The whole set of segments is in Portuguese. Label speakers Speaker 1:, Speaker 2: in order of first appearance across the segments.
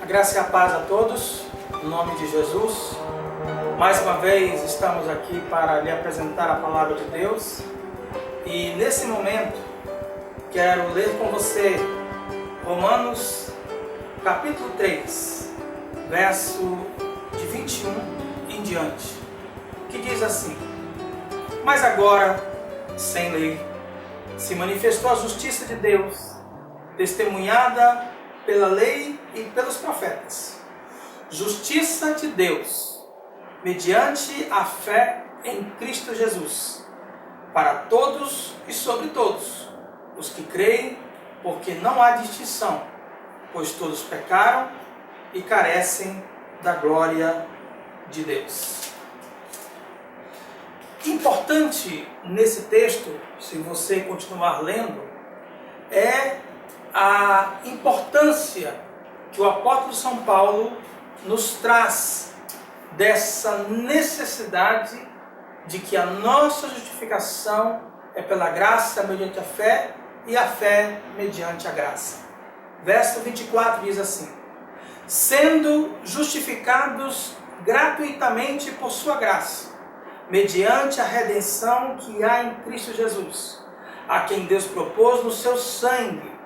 Speaker 1: Graça e a paz a todos, em nome de Jesus. Mais uma vez estamos aqui para lhe apresentar a palavra de Deus. E nesse momento quero ler com você Romanos capítulo 3, verso de 21 em diante, que diz assim: Mas agora, sem lei, se manifestou a justiça de Deus, testemunhada pela lei e pelos profetas. Justiça de Deus, mediante a fé em Cristo Jesus, para todos e sobre todos os que creem, porque não há distinção, pois todos pecaram e carecem da glória de Deus. Importante nesse texto, se você continuar lendo, é a importância que o apóstolo São Paulo nos traz dessa necessidade de que a nossa justificação é pela graça mediante a fé e a fé mediante a graça. Verso 24 diz assim: sendo justificados gratuitamente por sua graça, mediante a redenção que há em Cristo Jesus, a quem Deus propôs no seu sangue,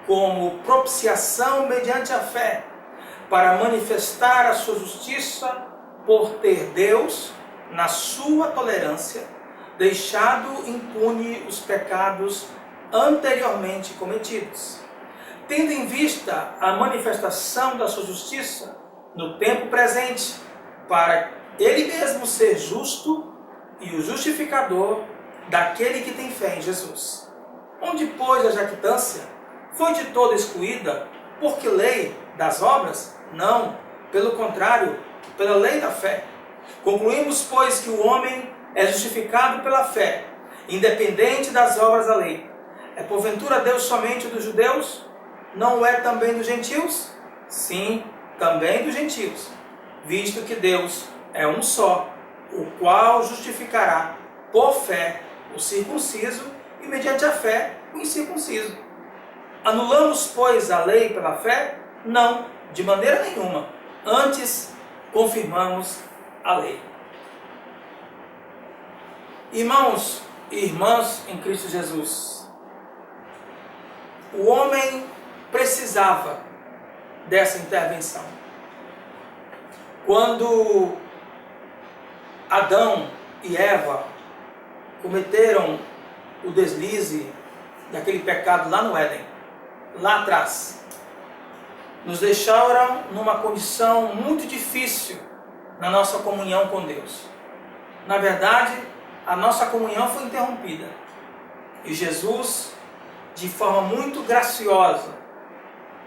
Speaker 1: como propiciação mediante a fé, para manifestar a sua justiça, por ter Deus, na sua tolerância, deixado impune os pecados anteriormente cometidos, tendo em vista a manifestação da sua justiça no tempo presente, para Ele mesmo ser justo e o justificador daquele que tem fé em Jesus. Onde, pois, a jactância foi de toda excluída, porque lei das obras? Não, pelo contrário, pela lei da fé. Concluímos, pois, que o homem é justificado pela fé, independente das obras da lei. É porventura Deus somente dos judeus? Não é também dos gentios? Sim, também dos gentios, visto que Deus é um só, o qual justificará por fé o circunciso e mediante a fé o incircunciso. Anulamos, pois, a lei pela fé? Não, de maneira nenhuma. Antes, confirmamos a lei. Irmãos e irmãs em Cristo Jesus, o homem precisava dessa intervenção. Quando Adão e Eva cometeram o deslize daquele pecado lá no Éden, lá atrás, nos deixaram numa condição muito difícil na nossa comunhão com Deus. Na verdade, a nossa comunhão foi interrompida. E Jesus, de forma muito graciosa,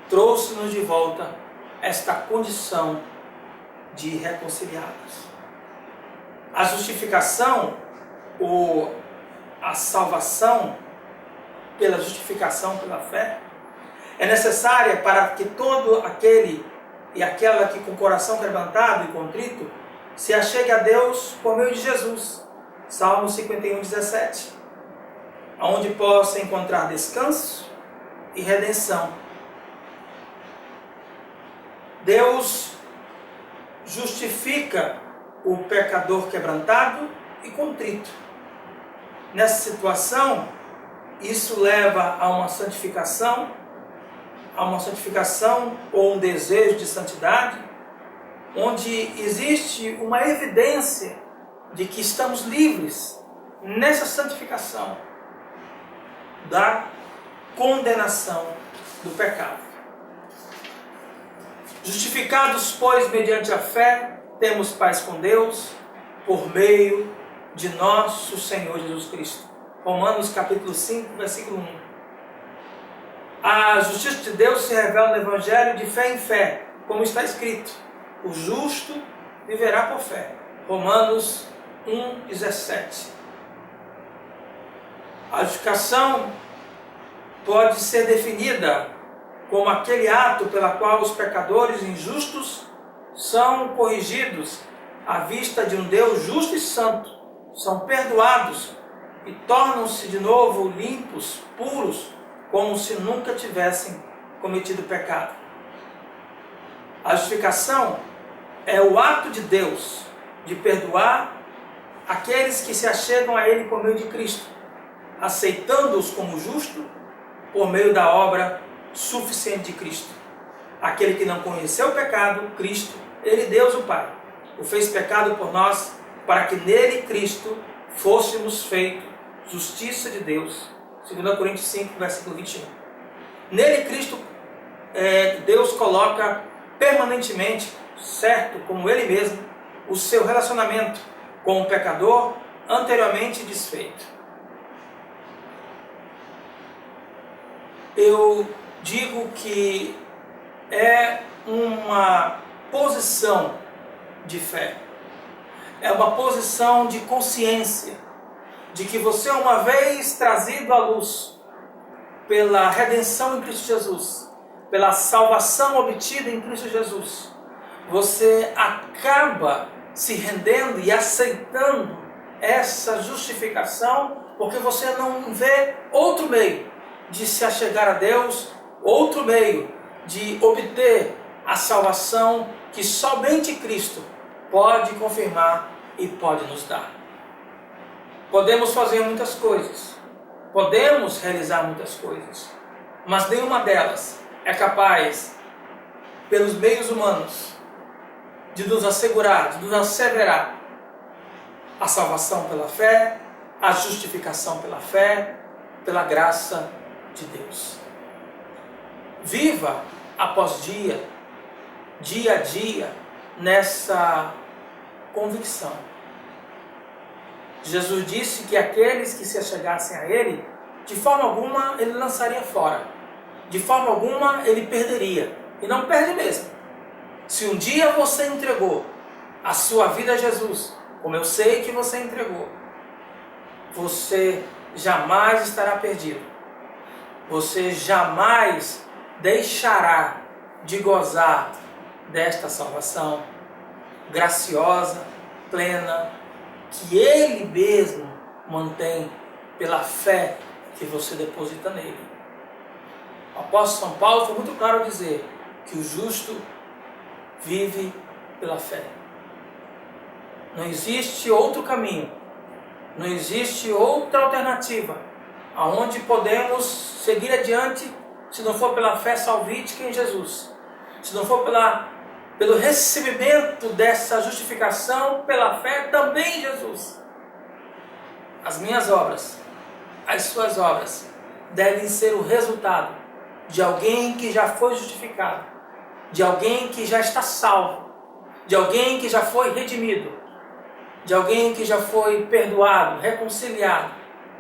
Speaker 1: trouxe-nos de volta esta condição de reconciliados. A justificação, ou a salvação pela justificação pela fé, é necessária para que todo aquele e aquela que com o coração quebrantado e contrito se achegue a Deus por meio de Jesus. Salmo 51, 17. Onde possa encontrar descanso e redenção. Deus justifica o pecador quebrantado e contrito. Nessa situação, isso leva a uma santificação ou um desejo de santidade, onde existe uma evidência de que estamos livres nessa santificação da condenação do pecado. Justificados, pois, mediante a fé, temos paz com Deus, por meio de nosso Senhor Jesus Cristo. Romanos capítulo 5, versículo 1. A justiça de Deus se revela no Evangelho de fé em fé, como está escrito: o justo viverá por fé. Romanos 1, 17. A justificação pode ser definida como aquele ato pela qual os pecadores injustos são corrigidos à vista de um Deus justo e santo, são perdoados e tornam-se de novo limpos, puros, como se nunca tivessem cometido pecado. A justificação é o ato de Deus de perdoar aqueles que se achegam a Ele por meio de Cristo, aceitando-os como justo por meio da obra suficiente de Cristo. Aquele que não conheceu o pecado, Cristo, Ele, Deus o Pai, o fez pecado por nós, para que nele, Cristo, fôssemos feitos justiça de Deus. 2 Coríntios 5, versículo 21. Nele, Cristo, Deus coloca permanentemente, certo, como Ele mesmo, o seu relacionamento com o pecador anteriormente desfeito. Eu digo que é uma posição de fé, é uma posição de consciência, de que você, uma vez trazido à luz pela redenção em Cristo Jesus, pela salvação obtida em Cristo Jesus, você acaba se rendendo e aceitando essa justificação, porque você não vê outro meio de se achegar a Deus, outro meio de obter a salvação que somente Cristo pode confirmar e pode nos dar. Podemos fazer muitas coisas, podemos realizar muitas coisas, mas nenhuma delas é capaz, pelos meios humanos, de nos assegurar, de nos asseverar a salvação pela fé, a justificação pela fé, pela graça de Deus. Viva após dia, dia a dia, nessa convicção. Jesus disse que aqueles que se achegassem a Ele, de forma alguma Ele lançaria fora, de forma alguma Ele perderia, e não perde mesmo. Se um dia você entregou a sua vida a Jesus, como eu sei que você entregou, você jamais estará perdido. Você jamais deixará de gozar desta salvação graciosa, plena, que Ele mesmo mantém pela fé que você deposita nele. O apóstolo São Paulo foi muito claro ao dizer que o justo vive pela fé. Não existe outro caminho, não existe outra alternativa aonde podemos seguir adiante se não for pela fé salvífica em Jesus, se não for pelo recebimento dessa justificação pela fé também em Jesus. As minhas obras, as suas obras, devem ser o resultado de alguém que já foi justificado, de alguém que já está salvo, de alguém que já foi redimido, de alguém que já foi perdoado, reconciliado,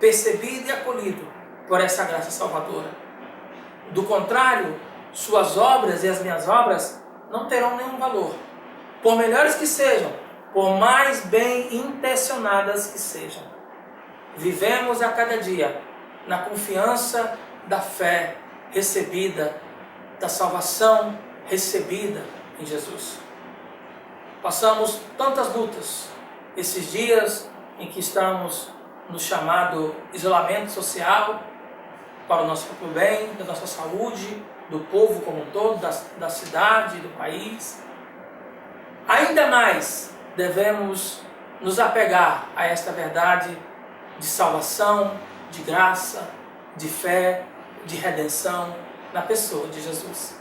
Speaker 1: percebido e acolhido por essa graça salvadora. Do contrário, suas obras e as minhas obras não terão nenhum valor, por melhores que sejam, por mais bem intencionadas que sejam. Vivemos a cada dia na confiança da fé recebida, da salvação recebida em Jesus. Passamos tantas lutas esses dias em que estamos no chamado isolamento social, para o nosso próprio bem, da nossa saúde, do povo como um todo, da cidade, do país. Ainda mais devemos nos apegar a esta verdade de salvação, de graça, de fé, de redenção na pessoa de Jesus.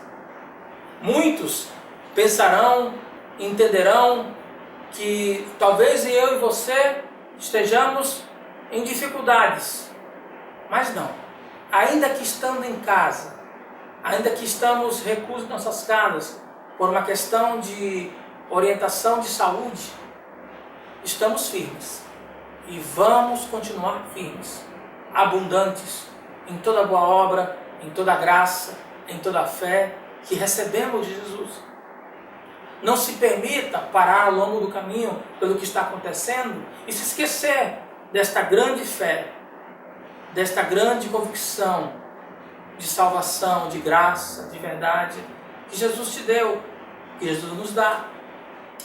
Speaker 1: Muitos pensarão, entenderão que talvez eu e você estejamos em dificuldades, mas não. Ainda que estando em casa, ainda que estamos reclusos em nossas casas por uma questão de orientação de saúde, estamos firmes e vamos continuar firmes, abundantes em toda boa obra, em toda graça, em toda fé que recebemos de Jesus. Não se permita parar ao longo do caminho pelo que está acontecendo e se esquecer desta grande fé, desta grande convicção de salvação, de graça, de verdade que Jesus te deu, que Jesus nos dá.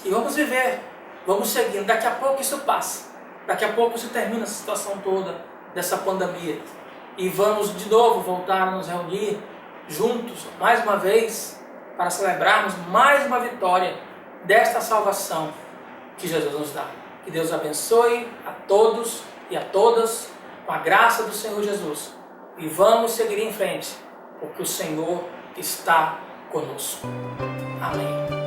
Speaker 1: E vamos viver, vamos seguindo. Daqui a pouco isso passa, daqui a pouco se termina essa situação toda dessa pandemia e vamos de novo voltar a nos reunir juntos mais uma vez para celebrarmos mais uma vitória desta salvação que Jesus nos dá. Que Deus abençoe a todos e a todas com a graça do Senhor Jesus. E vamos seguir em frente, porque o Senhor está conosco. Amém.